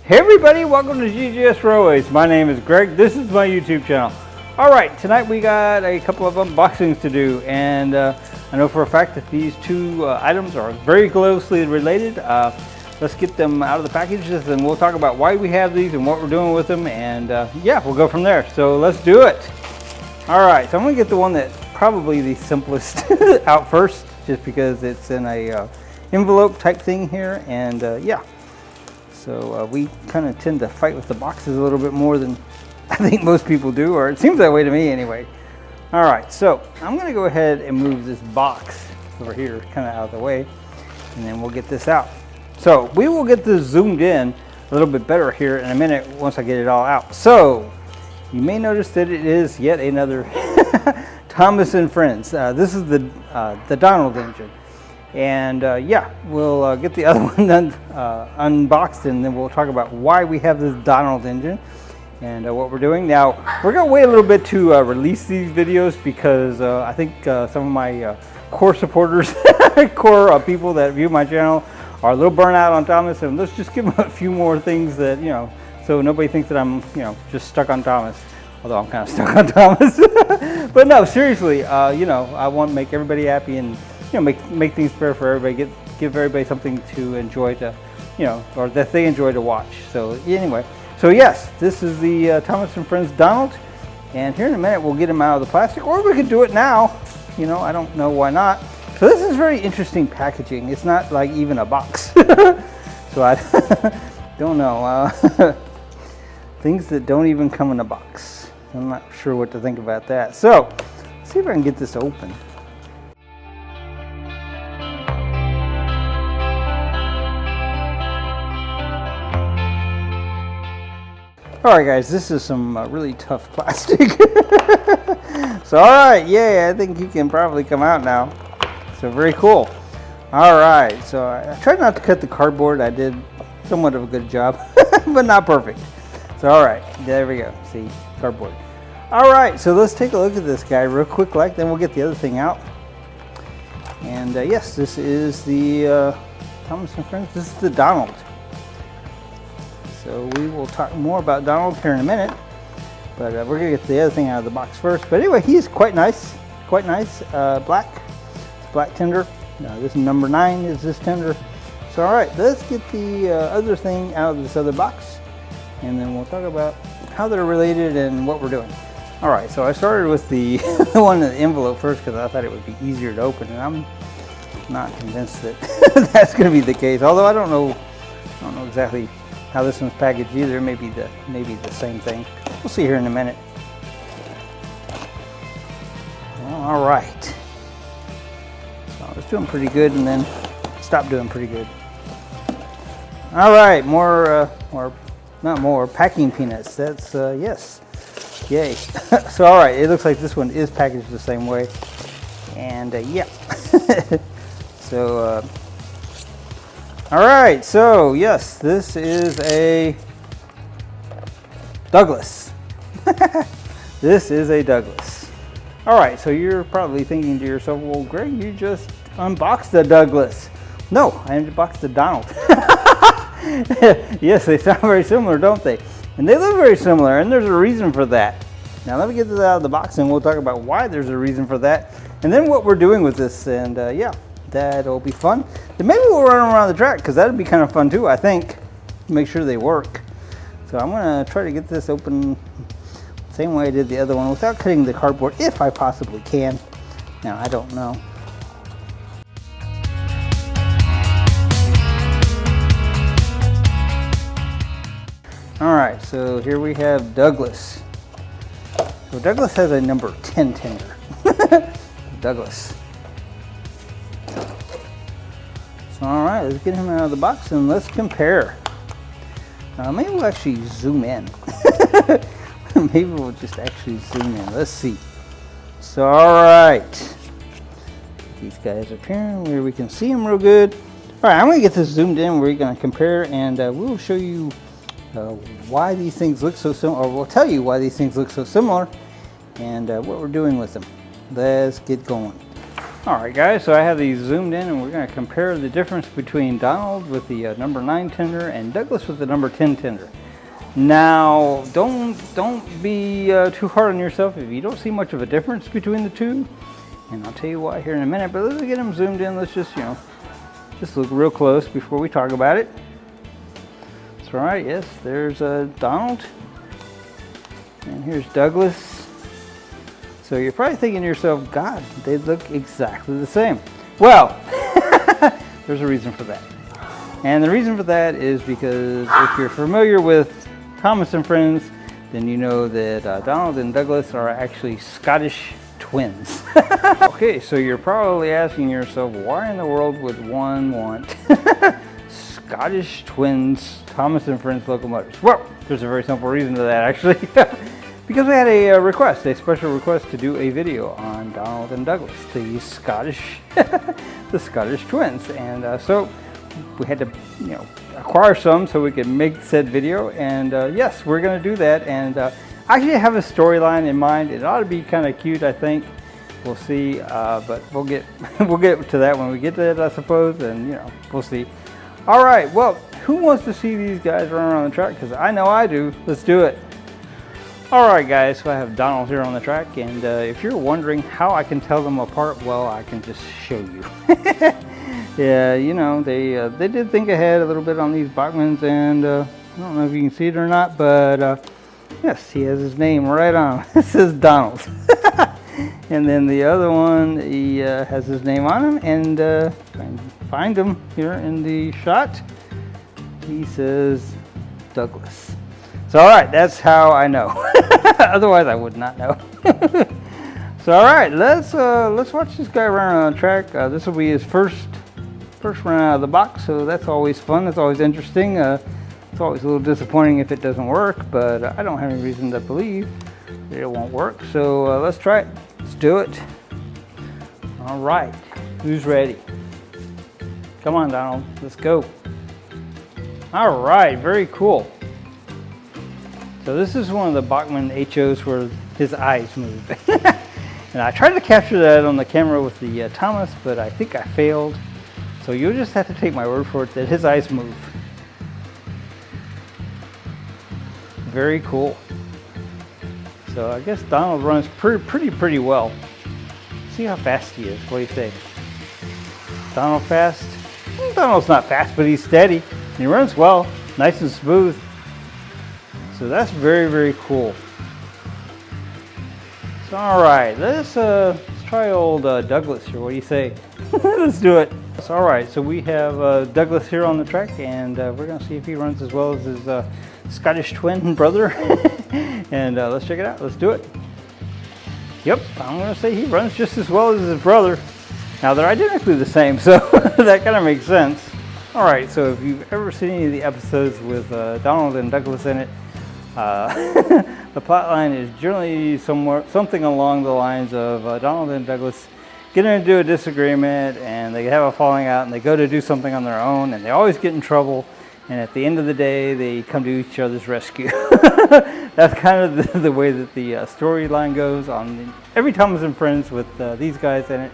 Hey everybody, welcome to GGS Railways. My name is Greg. This is my YouTube channel. Alright, tonight we got a couple of unboxings to do, and I know for a fact that these two items are very closely related. Let's get them out of the packages and we'll talk about why we have these and what we're doing with them, and yeah, we'll go from there. So let's do it. Alright, so I'm going to get the one that's probably the simplest out first, just because it's in a envelope type thing here, and yeah. So we kind of tend to fight with the boxes a little bit more than I think most people do, or it seems that way to me anyway. All right, so I'm going to go ahead and move this box over here kind of out of the way, and then we'll get this out. So we will get this zoomed in a little bit better here in a minute once I get it all out. So you may notice that it is yet another Thomas and Friends. This is the Donald engine. And yeah, we'll get the other one done, unboxed, and then we'll talk about why we have this Donald engine and what we're doing. Now, we're going to wait a little bit to release these videos because I think some of my core supporters, core people that view my channel are a little burnt out on Thomas, and let's just give them a few more things that, you know, so nobody thinks that I'm, you know, just stuck on Thomas. Although I'm kind of stuck on Thomas. But no, seriously, you know, I want to make everybody happy and, you know, make things fair for everybody, give everybody something to enjoy, to, you know, or that they enjoy to watch. So anyway, so yes, this is the Thomas and Friends Donald, and here in a minute we'll get him out of the plastic, or we could do it now. You know, I don't know why not. So this is very interesting packaging. It's not like even a box. So I don't know. Things that don't even come in a box. I'm not sure what to think about that. So let's see if I can get this open. Alright guys, this is some really tough plastic. So alright, yeah, I think he can probably come out now. So very cool. Alright, so I tried not to cut the cardboard. I did somewhat of a good job, but not perfect. So alright, there we go. See, cardboard. Alright, so let's take a look at this guy real quick, then we'll get the other thing out. And yes, this is the Thomas and Friends. This is the Donald. So we will talk more about Donald here in a minute, but we're going to get the other thing out of the box first. But anyway, he's quite nice, black tender. This is number 9 is this tender. So all right, let's get the other thing out of this other box, and then we'll talk about how they're related and what we're doing. All right, so I started with the one in the envelope first because I thought it would be easier to open, and I'm not convinced that that's going to be the case. Although I don't know exactly how this one's packaged either. Maybe the same thing. We'll see here in a minute. All right. So I was doing pretty good and then stopped doing pretty good. All right, not more packing peanuts. That's yes, yay. So all right, it looks like this one is packaged the same way, and yeah. So. All right, so yes, this is a Douglas. This is a Douglas. All right, so you're probably thinking to yourself, well, Greg, you just unboxed the Douglas. No, I unboxed the Donald. Yes, they sound very similar, don't they? And they look very similar, and there's a reason for that. Now let me get this out of the box, and we'll talk about why there's a reason for that, and then what we're doing with this, and yeah. That'll be fun. Then maybe we'll run around the track, because that'd be kind of fun too, I think. Make sure they work. So I'm going to try to get this open the same way I did the other one without cutting the cardboard, if I possibly can. Now, I don't know. Alright, so here we have Douglas. So Douglas has a number 10 tender. Douglas. So, all right, let's get him out of the box and let's compare. Maybe we'll actually zoom in. Maybe we'll just actually zoom in. Let's see. So, all right. These guys up here where we can see them real good. All right, I'm going to get this zoomed in. We're going to compare, and we'll show you why these things look so similar, or we'll tell you why these things look so similar, and what we're doing with them. Let's get going. Alright guys, so I have these zoomed in and we're going to compare the difference between Donald with the number 9 tender and Douglas with the number 10 tender. Now, don't be too hard on yourself if you don't see much of a difference between the two. And I'll tell you why here in a minute, but let's get them zoomed in. Let's just, just look real close before we talk about it. That's right, yes, there's Donald. And here's Douglas. So you're probably thinking to yourself, God, they look exactly the same. Well, there's a reason for that. And the reason for that is because if you're familiar with Thomas and Friends, then you know that Donald and Douglas are actually Scottish twins. Okay, so you're probably asking yourself, why in the world would one want Scottish twins Thomas and Friends locomotives? Well, there's a very simple reason to that actually. Because we had a request, a special request to do a video on Donald and Douglas, the Scottish twins, and so we had to, acquire some so we could make said video. And yes, we're going to do that. And I actually have a storyline in mind. It ought to be kind of cute, I think. We'll see, but we'll get to that when we get to it, I suppose. And we'll see. All right, well, who wants to see these guys run around the track? Because I know I do. Let's do it. Alright guys, so I have Donald here on the track, and if you're wondering how I can tell them apart, well, I can just show you. Yeah, they did think ahead a little bit on these Bachmans, and I don't know if you can see it or not, but yes, he has his name right on him. It says Donald. And then the other one, he has his name on him, and try and find him here in the shot. He says Douglas. So alright, that's how I know. Otherwise I would not know. So alright, let's watch this guy run on the track. This will be his first run out of the box, so that's always fun. That's always interesting. It's always a little disappointing if it doesn't work, but I don't have any reason to believe that it won't work. So let's try it. Let's do it. Alright, who's ready? Come on, Donald, let's go. Alright, very cool. So this is one of the Bachman HOs where his eyes move. And I tried to capture that on the camera with the Thomas, but I think I failed. So you'll just have to take my word for it that his eyes move. Very cool. So I guess Donald runs pretty well. See how fast he is. What do you think? Donald fast? Donald's not fast, but he's steady. He runs well, nice and smooth. So that's very cool. So alright, let's try old Douglas here. What do you say? Let's do it. So alright, so we have Douglas here on the track, and we're going to see if he runs as well as his Scottish twin brother. And let's check it out. Let's do it. Yep, I'm going to say he runs just as well as his brother. Now they're identically the same, so that kind of makes sense. Alright, so if you've ever seen any of the episodes with Donald and Douglas in it, the plot line is generally something along the lines of Donald and Douglas get into a disagreement, and they have a falling out, and they go to do something on their own, and they always get in trouble, and at the end of the day they come to each other's rescue. That's kind of the way that the storyline goes on every Thomas and Friends with these guys in it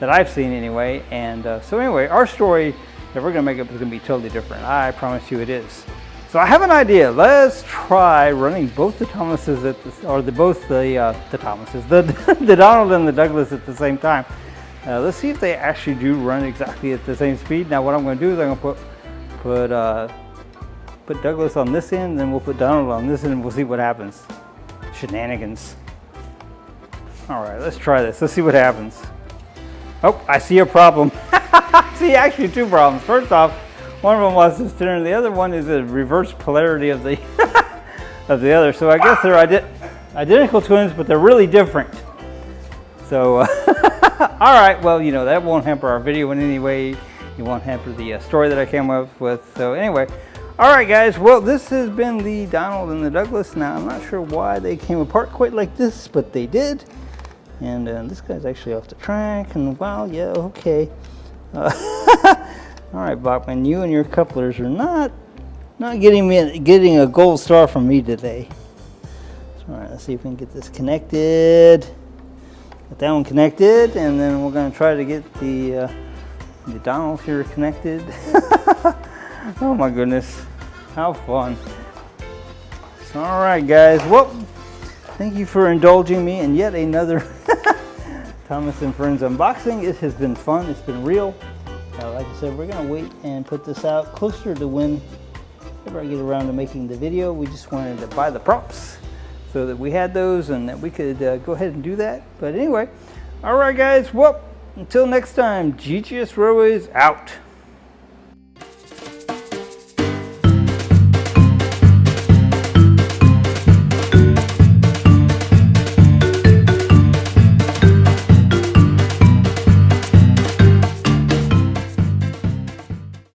that I've seen anyway. And so anyway, our story that we're going to make up is going to be totally different. I promise you it is. So I have an idea. Let's try running both the Thomases the Donald and the Douglas at the same time. Let's see if they actually do run exactly at the same speed. Now what I'm going to do is I'm going to put Douglas on this end, then we'll put Donald on this end, and we'll see what happens. Shenanigans. All right, let's try this. Let's see what happens. Oh, I see a problem. See, actually two problems. First off, one of them was this tender, and the other one is a reverse polarity of the of the other. So I guess they're identical twins, but they're really different. So, all right, well, that won't hamper our video in any way. It won't hamper the story that I came up with. So anyway, all right, guys. Well, this has been the Donald and the Douglas. Now, I'm not sure why they came apart quite like this, but they did. And this guy's actually off the track, and wow, yeah, okay. All right, Bachman, you and your couplers are not getting a gold star from me today. So, all right, let's see if we can get this connected. Got that one connected, and then we're going to try to get the Donald here connected. Oh my goodness, how fun. So, all right guys, well, thank you for indulging me in yet another Thomas and Friends unboxing. It has been fun, it's been real. Like I said, we're going to wait and put this out closer to when ever I get around to making the video. We just wanted to buy the props so that we had those and that we could go ahead and do that. But anyway, all right guys, well, until next time, GGS Railways out.